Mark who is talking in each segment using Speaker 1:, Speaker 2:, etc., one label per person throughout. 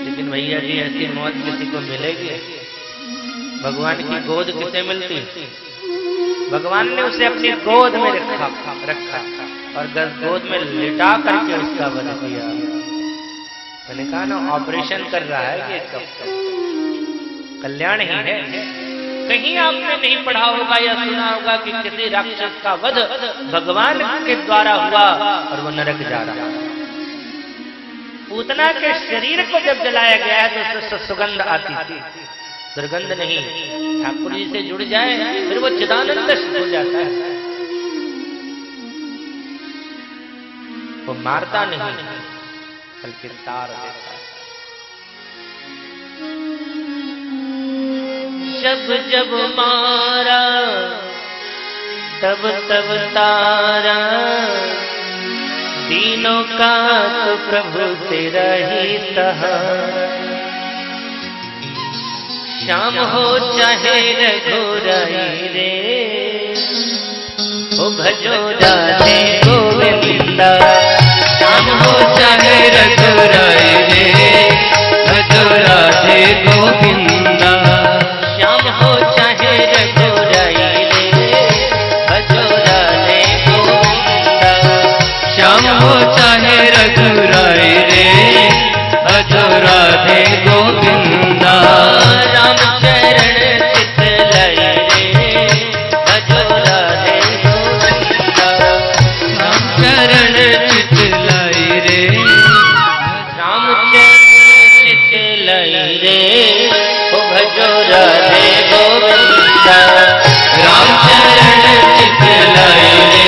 Speaker 1: लेकिन भैया जी ऐसी मौत किसी को मिलेगी? भगवान की गोद किसे मिलती? भगवान ने उसे अपनी गोद में रखा और गोद में लिटा करके उसका वध किया। मैंने कहा ना, ऑपरेशन कर रहा है ये, कल्याण ही है। कहीं आपने नहीं पढ़ा होगा या सुना होगा कि किसी राक्षस का वध भगवान के द्वारा हुआ और वो नरक जा रहा। पूतना के शरीर को जब जलाया गया है तो उससे सुगंध आती थी, दुर्गंध नहीं। ठाकुर जी से जुड़ जाए फिर वो चिदानंद हो जाता है। वो मारता नहीं बल्कि तार देता है। जब जब मारा तब तब तारा, दीनों का तो प्रभु तेरा ही सहारा। श्याम हो चाहे रघुराई रे, ओ भजो राधे गोविंदा। श्याम हो चाहे रघुराई रे, भजो राधे गोविंदा। श्याम हो चाहे रघुराई रे, भजो राधे गोविंदा। श्याम हो चाहे रघुराई रे, भजो राधे गोविंदा। राम चरण चित लाई रे, भजो राधे गोविंदा। राम चरण चित लाई रे, राम चरण चित लाई रे, ओ भजो राधे गोविंदा। राम चरण चित लाई रे,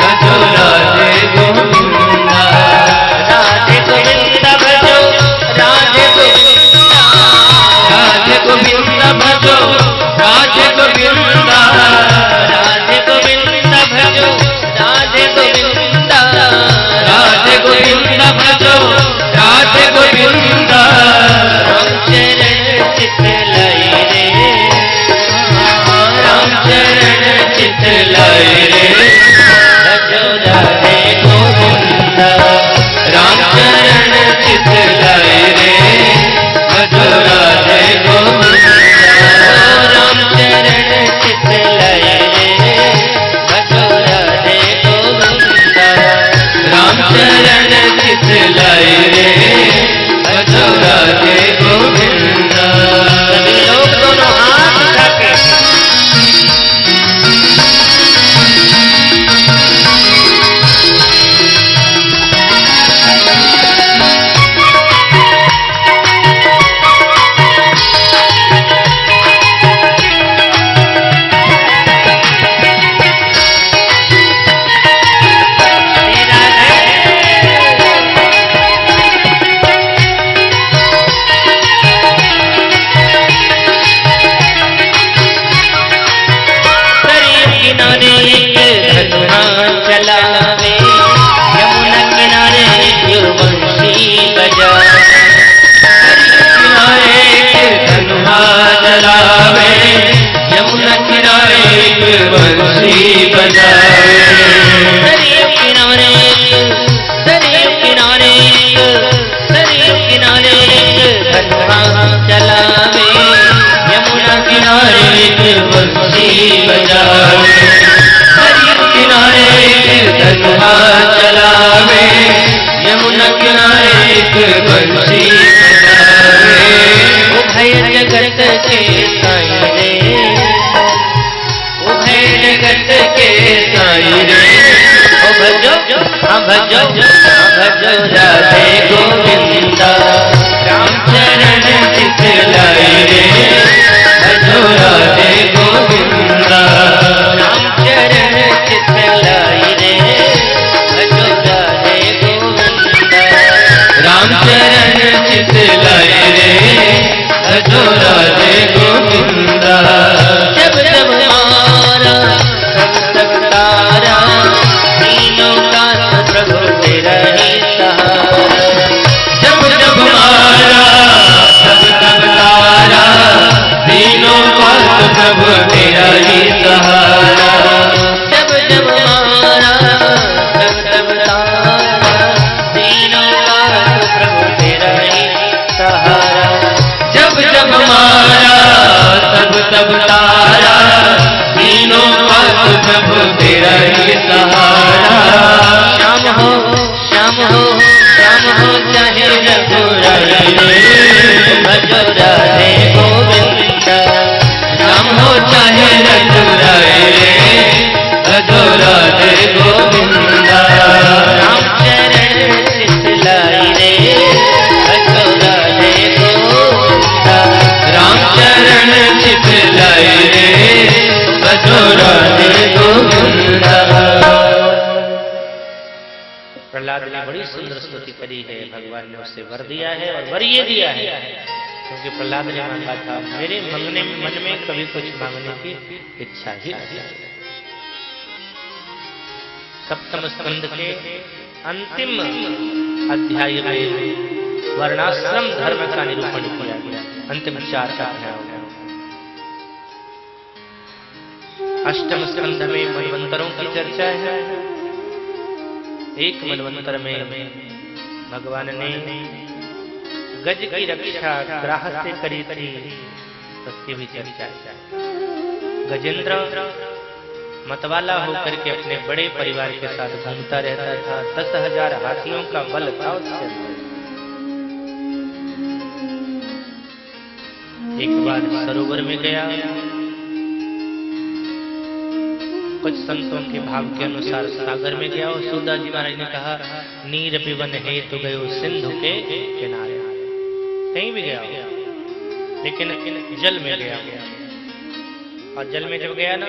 Speaker 1: भजो राधे गोविंदा। राधे गोविंदा भजो राधे गोविंदा। राधे गोविंदा भजो राधे गोविंदा। राधे गोविंदा भजो राधे गोविंदा। राधे गोविंदा भजो राधे गोविंदा। राम चरण चित लाई रे, राम चरण चित लाई रे, भजो राधे गोविंदा। राम चरण चित लाई रे, भजो राधे गोविंदा। राम चरण चित लाई रे, भजो राधे गोविंदा। राम चरण चित लाई रे, भजो राधे गोविंदा। सभी लोग दोनों हाथ उठा के चलावे, यमुना किनारे युवंशी बजावे। धनुहा चलावे, यमुना किनारे युवंशी बजावे। सरयू किनारे, सरयू किनारे, सरयू किनारे धनुहा चलावे, यमुना किनारे युवंशी बजावे। किनारे धनुहा चलावे, यमुना किनारे बंसी बजावे। उभय जगत के साईं रे, उभय जगत के साईं रे, ओ भजो भजो भजो राधे गोविंदा। राम चरण चित लाई रे, भजो राधे गोविंदा। राम चरण चित लाई रे, भजो राधे गोविंदा। राम चरण चित लाई रे, भजो राधे गोविंदा। जब जब मारा तब तब तारा, तीनों का प्रभु तेरा ही सहारा।
Speaker 2: प्रभु तेरा ही सहारा।
Speaker 1: श्याम हो श्याम हो श्याम हो चाहे रघुराई रे, भजो राधे गोविंद।
Speaker 2: श्याम हो चाहे रघुराई रे, भजो राधे गोविंद।
Speaker 1: राम चरण चितलाई रे, भजो राधे गोविंद।
Speaker 2: राम चरण चितलाई रे, भजो राधे गोविंद।
Speaker 1: प्रहलाद ने बड़ी सुंदर स्तुति करी है, भगवान ने उससे वर दिया है और वर ये दिया है क्योंकि प्रहलाद ने मांगा था मेरे मन में कभी कुछ मांगने की इच्छा ही नहीं। सप्तम स्कंद के अंतिम अध्याय में वर्णाश्रम धर्म का निरूपण किया गया, अंतिम 4 अध्यायों में। अष्टम स्कंध में मनवंतरों की चर्चा है। एक मनवंतर में भगवान ने गज की रक्षा ग्राह से करी थी, उसकी भी चर्चा है। गजेंद्र मतवाला होकर के अपने बड़े परिवार के साथ घूमता रहता था। 10,000 हाथियों का बल था उसके अंदर। एक बार सरोवर में गया, कुछ संतों के भाव के अनुसार सागर में गया और सूरदास जी महाराज ने कहा नीर पिबन हेतु गयो सिंधु के किनारे। कहीं भी गया लेकिन जल में गया, और जल में जब गया ना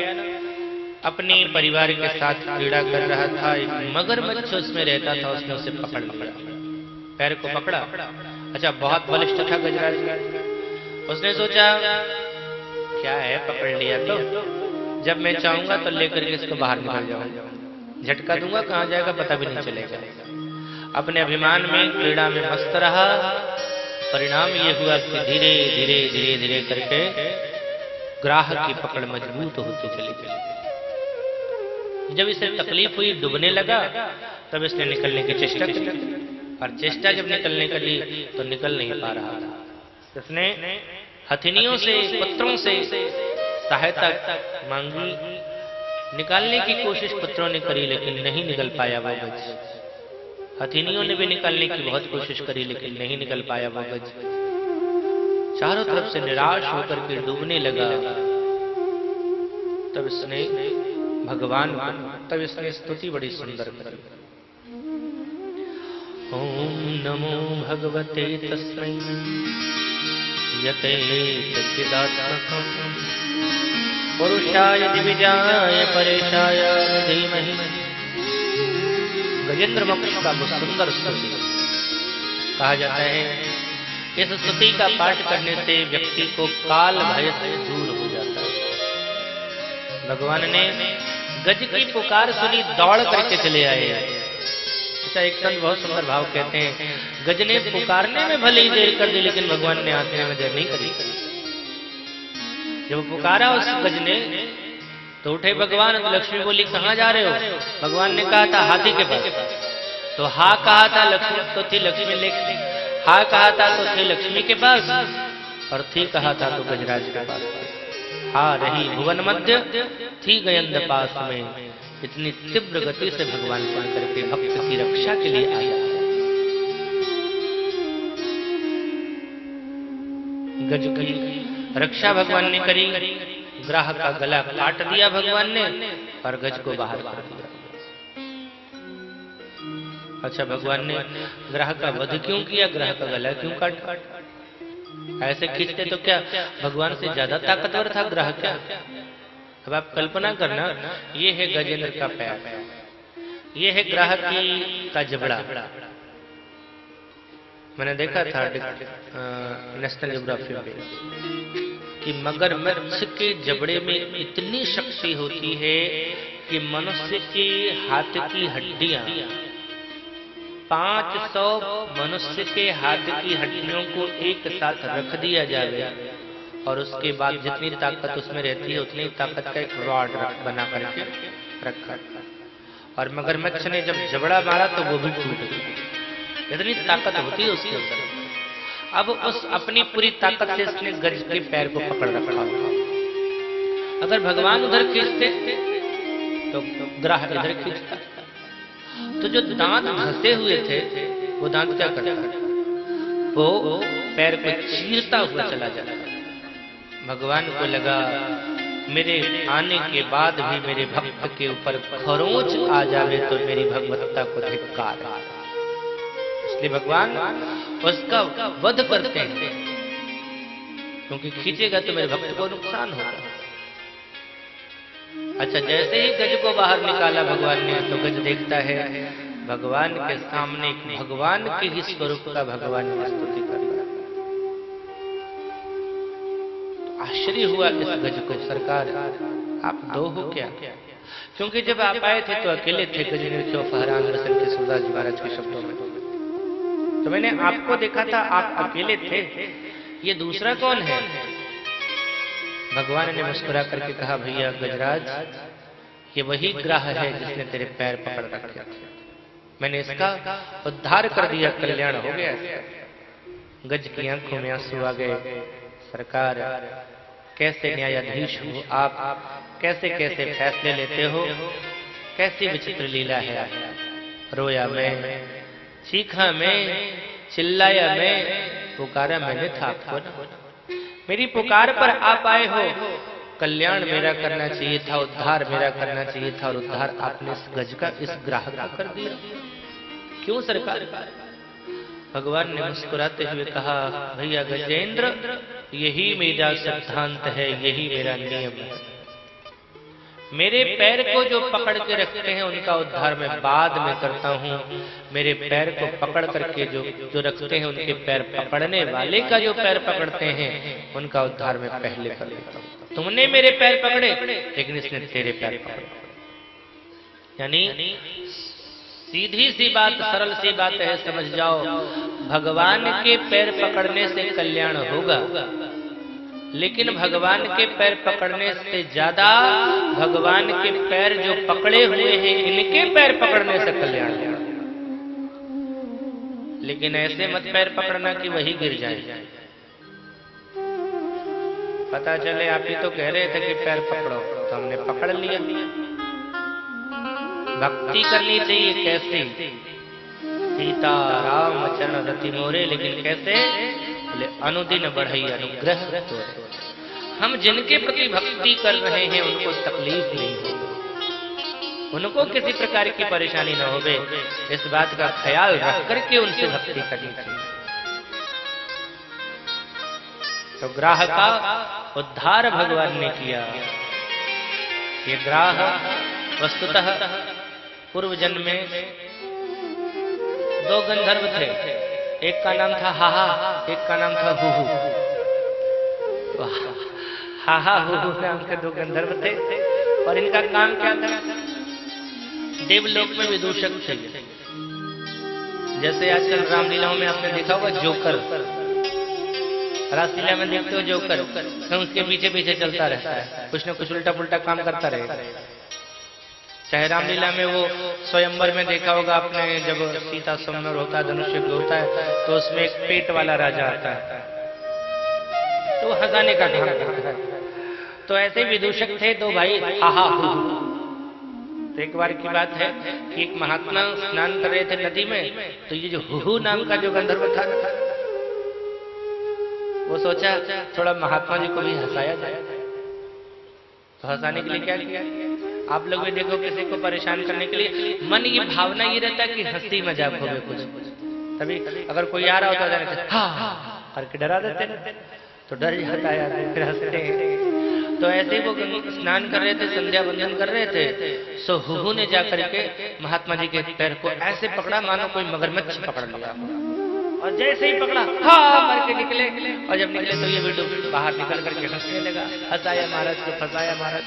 Speaker 1: अपने परिवार के साथ क्रीड़ा कर रहा था। एक मगरमच्छ उसमें रहता था, उसने उसे पकड़ लिया, पैर को पकड़ा। अच्छा, बहुत बलिष्ठ था गजराज। उसने सोचा क्या है, पकड़ लिया तो जब मैं चाहूंगा तो लेकर के इसको बाहर निकल जाऊंगा, झटका दूंगा, कहां जाएगा पता भी नहीं चलेगा। अपने अभिमान में क्रीड़ा में मस्त रहा। परिणाम ये हुआ कि धीरे धीरे धीरे धीरे करके ग्राह की पकड़ मजबूत होती चली गई। जब इसे तकलीफ हुई, डूबने लगा, तब इसने निकलने की चेष्टा की, और चेष्टा जब निकलने की तो निकल नहीं पा रहा था। इसने हथिनियों से, पत्थरों से सहायता मांगी, निकालने की कोशिश पत्थरों ने करी लेकिन नहीं निकल पाया वो गज। हथिनियों ने भी निकालने की बहुत कोशिश करी लेकिन नहीं निकल पाया वो गज। चारों तरफ से निराश होकर के डूबने लगा। तब इसने भगवान को, तब इसने स्तुति बड़ी सुंदर करी। ओम नमो भगवते तस्मै यते सच्चिदात्मकम् पुरुषाय दिविजाय परेशाय धीमहि। गजेंद्र मोक्ष का वो सुंदर स्तुति कहा जाता है। इस स्तुति का पाठ करने से व्यक्ति को काल भय से दूर हो जाता है। भगवान ने गज की पुकार सुनी, दौड़ करके चले आए। अच्छा, एक संत बहुत सुंदर भाव कहते हैं, गज ने पुकारने में भले ही देर कर दी लेकिन भगवान ने आने में देर नहीं करी। जब पुकारा उस गज ने तो उठे भगवान। तो लक्ष्मी बोली कहां जा रहे हो? भगवान ने कहा था हाथी के पास। तो हा कहा था लक्ष्मी तो थी लक्ष्मी लेके, हा कहा था तो थे लक्ष्मी के पास, और थी कहा था तो गजराज के पास। हा रही भुवन मध्य, थी गयंद पास में। इतनी तीव्र गति से भगवान को करके भक्त की रक्षा के लिए आया। गज की रक्षा भगवान ने करी। ग्राह का गला काट दिया भगवान ने और गज को बाहर कर दिया। अच्छा, भगवान ने ग्राह का वध क्यों किया? ग्राह का गला क्यों काटा? ऐसे खींचते तो क्या भगवान से ज्यादा ताकतवर था ग्राह? क्या अब आप कल्पना करना, ये है गजेंद्र का पैर, ये है ग्राह का जबड़ा। मैंने देखा था नेशनल ज्योग्राफी में कि मगरमच्छ के जबड़े में इतनी शक्ति होती है कि मनुष्य के हाथ की हड्डियां 500 मनुष्य के हाथ की हड्डियों को एक साथ रख दिया जाए और उसके बाद जितनी ताकत उसमें रहती है उतनी ताकत का एक रॉड बना करके रखा। और मगरमच्छ ने जब जबड़ा मारा तो वो भी टूट गई। इतनी ताकत होती है उसके अंदर। अब उस अपनी पूरी ताकत से उसने गज के पैर को पकड़ रखा। अगर भगवान उधर खींचते तो ग्राह इधर खींचता। तो जो दांत घसे हुए थे वो दांत क्या करता, वो पैर को चीरता हुआ चला जाता। भगवान को लगा मेरे आने के बाद भी मेरे भक्त के ऊपर खरोंच आ जावे तो मेरी भगवत्ता को धिक्कार। इसलिए भगवान उसका वध करते हैं, क्योंकि खींचेगा तो मेरे भक्त को नुकसान होगा। अच्छा, जैसे ही गज को बाहर निकाला भगवान ने, तो गज देखता है भगवान के सामने भगवान के ही स्वरूप का भगवान की स्तुति कर रहा है। आश्चर्य हुआ इस गज को, सरकार आप दो हो क्या? क्योंकि जब आप आए थे तो अकेले थे, गज ने क्यों फहरान रसन के सूरदास जी महाराज के शब्दों में। तो मैंने आपको देखा था, आप अकेले थे, ये दूसरा कौन है? भगवान ने मुस्कुरा करके कहा, भैया गजराज, ये वही ग्राह है जिसने तेरे पैर पकड़ रखे थे, मैंने इसका उद्धार कर दिया, कल्याण हो गया। गज की आंखों में आंसू आ गए। सरकार, कैसे न्यायाधीश हो आप, कैसे कैसे फैसले लेते हो, कैसी विचित्र लीला है। रोया मैं, चीखा मैं, चिल्लाया मैं, पुकारा मैंने था आपको ना। मेरी पुकार पर आप आए हो, कल्याण मेरा करना चाहिए था, उद्धार मेरा करना चाहिए था, और उद्धार आपने इस गज का, इस ग्राह का कर दिया। क्यों सरकार? भगवान ने मुस्कुराते हुए कहा, भैया गजेंद्र, यही मेरा सिद्धांत है, यही मेरा नियम है। मेरे पैर को जो पकड़ के रखते हैं उनका उद्धार मैं बाद में करता हूँ। मेरे पैर को पकड़ करके जो रखते हैं, उनके पैर पकड़ने वाले का जो पैर पकड़ते हैं उनका उद्धार मैं पहले कर लेता हूँ। तुमने मेरे पैर पकड़े, लेकिन इसने तेरे पैर पकड़े। यानी सीधी सी बात, सरल सी बात है, समझ जाओ, भगवान के पैर पकड़ने से कल्याण होगा, लेकिन भगवान के पैर पकड़ने से ज्यादा भगवान के पैर जो पकड़े हुए हैं इनके पैर पकड़ने से कल्याण होगा। लेकिन ऐसे मत पैर पकड़ना कि वही गिर जाए। पता चले आप ही तो कह रहे थे कि पैर पकड़ो, तो हमने पकड़ लिया। भक्ति करनी चाहिए कैसे? सीता राम चरण रति मोरे, लेकिन कैसे? अनुदिन बढ़ई अनुग्रह तो। हम जिनके प्रति भक्ति कर रहे हैं उनको तकलीफ नहीं हो, उनको किसी प्रकार की परेशानी न होवे, इस बात का ख्याल रख करके उनसे भक्ति करनी चाहिए। तो ग्राह का उद्धार भगवान ने किया। ये ग्राह वस्तुतः पूर्व जन्म में दो गंधर्व थे, एक का नाम था हाहा, एक का नाम था हुहु। हाहा हुहु नाम के दो गंधर्व थे, और इनका काम क्या था? देवलोक में विदूषक थे। जैसे आजकल रामलीलाओं में आपने देखा होगा जोकर, रासलीला में देखते हो जोकर, तो उसके पीछे पीछे चलता रहता है, कुछ न कुछ उल्टा पुल्टा काम करता रहेगा। चाहे रामलीला में वो स्वयंवर में देखा होगा आपने, जब सीता स्वयंवर होता है, धनुष युद्ध होता है, तो उसमें एक पेट वाला राजा आता है, तो हंसाने का काम करता है। तो ऐसे विदूषक थे दो भाई, हाहा हुहु। तो एक बार की बात है कि एक महात्मा स्नान कर रहे थे नदी में, तो ये जो हुहु नाम का जो गंधर्व था, वो सोचा थोड़ा महात्मा जी को भी हंसाया जाए। तो हंसाने के लिए क्या किया? आप लोग भी देखो, किसी को परेशान करने के लिए मन की भावना ये रहता है कि हंसी मजाक हो गए कुछ, तभी अगर कोई आ रहा होता है हाँ करके डरा देते हैं, तो डर जाता है, फिर हंसते हैं। तो ऐसे ही वो स्नान कर रहे थे, संध्या वंदन कर रहे थे, सो हुहु ने जाकर के महात्मा जी के पैर को ऐसे पकड़ा मानो कोई मगरमच्छ पकड़ लिया, और जैसे ही पकड़ा हाँ करके निकले, और जब निकले तो ये वीडियो बाहर निकल करके हंसने लगा। हंसाया महाराज को, फंसाया महाराज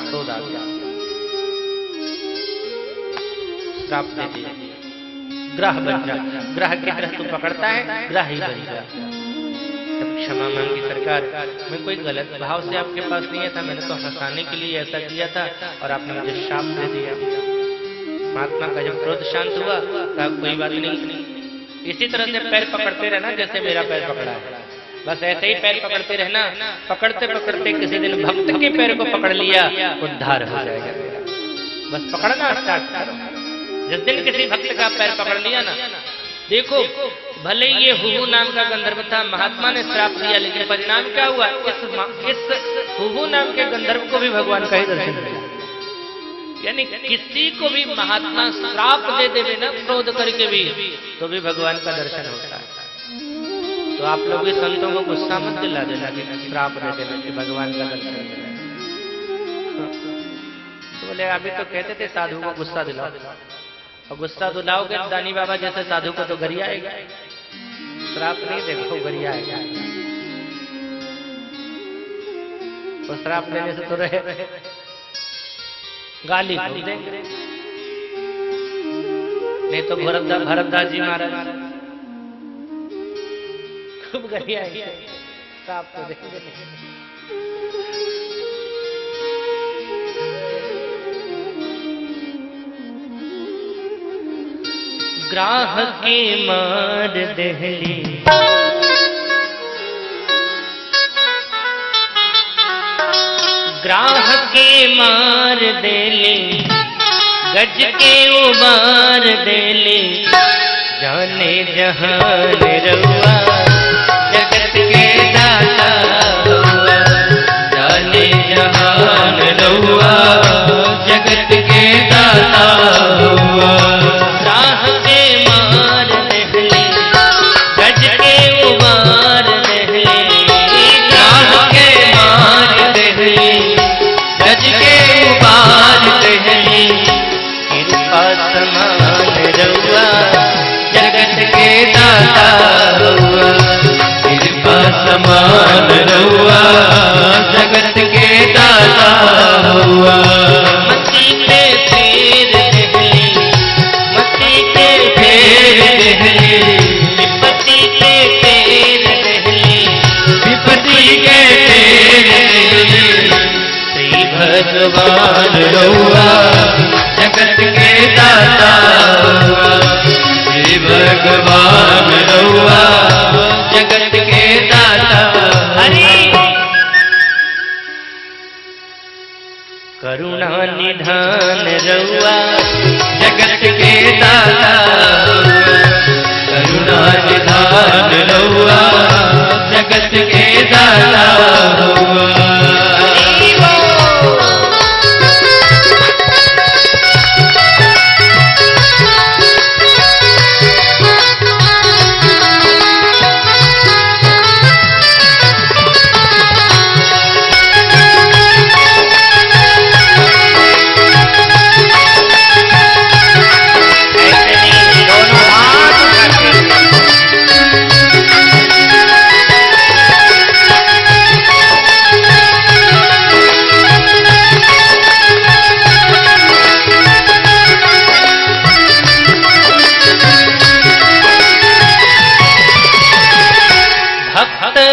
Speaker 1: क्रोध आ गया, श्राप दे दिया, ग्रह बन जा, ग्रह की तरह तू पकड़ता है, ग्रह ही बन जा। तब क्षमा मांगी, सरकार मैं कोई गलत भाव से आपके पास नहीं था, मैंने तो हंसाने के लिए ऐसा किया था, और आपने मुझे श्राप दे दिया। महात्मा का जब क्रोध शांत हुआ, कहा कोई बात नहीं, इसी तरह से पैर पकड़ते रहना जैसे मेरा पैर पकड़ा है, बस ऐसे ही पैर पकड़ते रहना। पकड़ते पकड़ते किसी दिन भक्त के पैर को पकड़ लिया, उद्धार हो जाएगा। बस पकड़ना स्टार्ट करो। जिस दिन किसी भक्त का पैर पकड़ लिया ना, देखो भले ही ये हुहू नाम का गंधर्व था, महात्मा ने श्राप दिया, लेकिन परिणाम क्या हुआ? इस हुहू नाम के गंधर्व को भी भगवान का ही दर्शन मिला। यानी किसी को भी महात्मा श्राप दे देवे ना क्रोध करके भी, तो भी भगवान का दर्शन होता है। तो आप लोग भी संतों को गुस्सा मत दिला देना कि श्राप दे देना कि भगवान का दर्शन मिला। तो बोले अभी तो कहते थे साधु को गुस्सा दिलाओ, और गुस्सा दिलाओगे दानी बाबा जैसे साधु को तो गरिया आएगा, श्राप नहीं देखो गरिया आएगा। तो श्राप देने से तो रहे गाली को देंगे, नहीं तो भरतदास जी महाराज खूब गरिया आएगा, श्राप तो देंगे। ग्राह के मार दहली ग्राह के मार देली, गज के उबार देली, जाने जहान रउआ जगत के दाता हुआ, जाने जहान रउआ जगत के दाता हुआ। ग्राह के मार देली, गज के उबार देली, ग्राह के मार देली, गज के उबार देली, कृपा समान रउआ जगत के दाता हुआ, कृपा समान रउआ जगत के दाता हुआ। मती पे फेर देली, मती पे फेर देली, विपत्ति के फेर देली, विपत्ति के फेर देली, श्री भगवान रउआ जगत के दाता हुआ, श्री भगवान रउआ जगत के दाता। हरि करुणा निधान रउआ जगत के दाता हुआ, करुणा निधान रउआ जगत के दाता हुआ।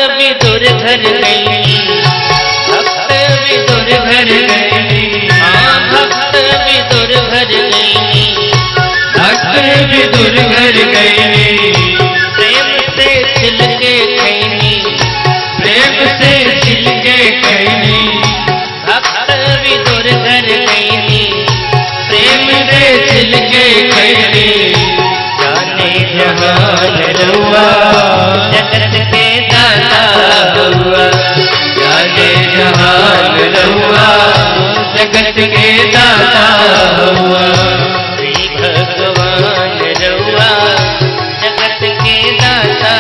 Speaker 1: विदुर घर गई, भक्त विदुर घर गई, हाँ भक्त विदुर घर गई, भक्त विदुर घर गई, प्रेम से छिलके खैनी, प्रेम से छिलके खैनी, भक्त विदुर घर गई, प्रेम से छिलके खैनी, जाने जहान रउआ जगत के दाता हुआ, जाने जहान रउआ जगत के दाता हुआ। श्री भगवान रउआ जगत के दाता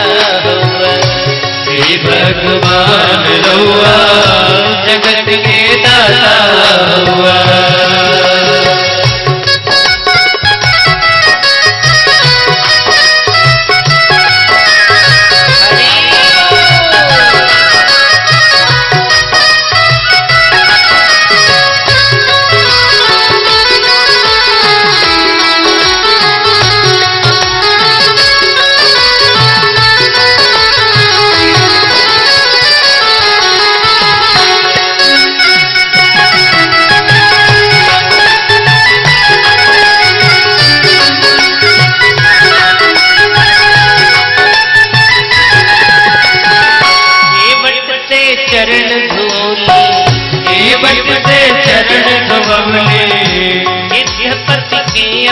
Speaker 1: हुआ, श्री भगवान रउआ जगत के दाता हुआ।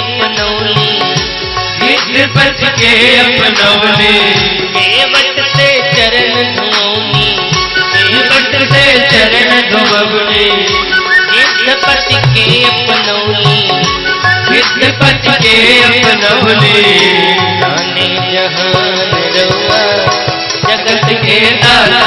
Speaker 1: अपनौली,
Speaker 2: विद्यपति के अपनौली,
Speaker 1: केवट से चरण धोनी,
Speaker 2: केवट से चरण धोवनी,
Speaker 1: विद्यपति के अपनौली,
Speaker 2: विद्यपति के अपनौली,
Speaker 1: जाने जहान रउआ
Speaker 2: जगत के दाता